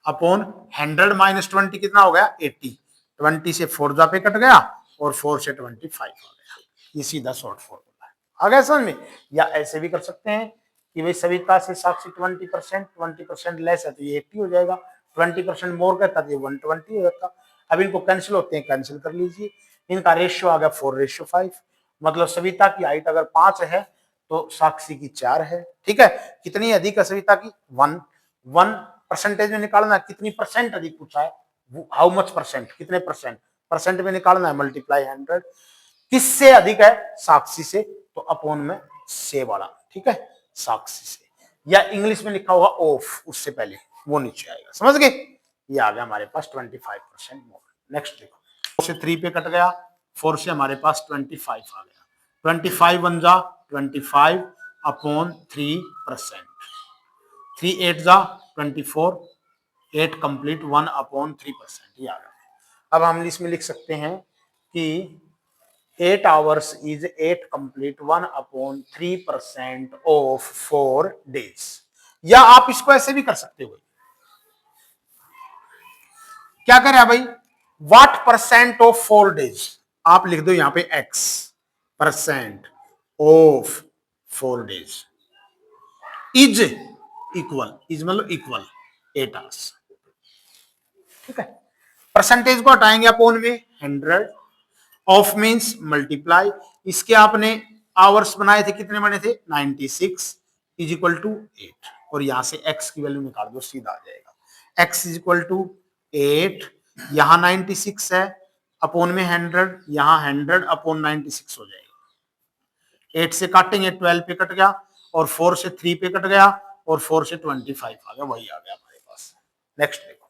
अपॉन 100 माइनस 20 कितना हो गया 80, 20 से 4 जा पे कट गया और 4 से 25 आ गया। ये सीधा शॉर्ट फॉर्मूला है, आ गया समझ में। या ऐसे भी कर सकते हैं कि भाई सविता से साक्षी 20% लेस है तो ये 80 हो जाएगा, 20% मोर करता तो ये 120 हो जाता। अब इनको कैंसिल होते हैं, कैंसिल कर लीजिए। इनका रेशियो आ गया 4:5, मतलब सविता की हाइट अगर 5 है तो साक्षी की 4 है। ठीक है, कितनी अधिक है सविता की 1 परसेंटेज में निकालना है, कितनी परसेंट अधिक पूछा है, हाउ मच परसेंट, कितने परसेंट, परसेंट में निकालना है, मल्टीप्लाई 100। किससे अधिक है, साक्षी से, तो अपॉन में से वाला, ठीक है, साक्षी से, या इंग्लिश में लिखा होगा ऑफ, उससे पहले वो नीचे आएगा, समझ गए। ये आ गया हमारे पास 25% मोर। नेक्स्ट देखो, 4 से 3 पे कट गया, 4 से हमारे पास 25 आ गया, 25 बन जा 25 अपॉन 3%, 3 8 जा 24, 8 कंप्लीट 1 अपॉन 3%, ये आ गया। अब हम इसमें लिख सकते हैं कि 8 hours is 8 complete 1 upon 3% of 4 days, या आप इसको ऐसे भी कर सकते हो, क्या करें भाई, व्हाट परसेंट ऑफ 4 days, आप लिख दो यहां पे x percent of 4 days is equal, is मतलब इक्वल 8 hours, ठीक है। परसेंटेज को हटाएंगे अपॉन में 100, ऑफ मींस मल्टीप्लाई, इसके आपने आवर्स बनाए थे, कितने बने थे 96 इज इक्वल टू 8, और यहां से x की वैल्यू निकाल दो, सीधा आ जाएगा x इज इक्वल टू 8, यहां 96 है अपॉन में 100, यहां 100 अपॉन 96 हो जाएगा, 8 से काटेंगे 12 पे कट गया, और 4 से 3 पे कट गया, और 4 से 25 आ गया, वही आ गया हमारे पास। नेक्स्ट देखो,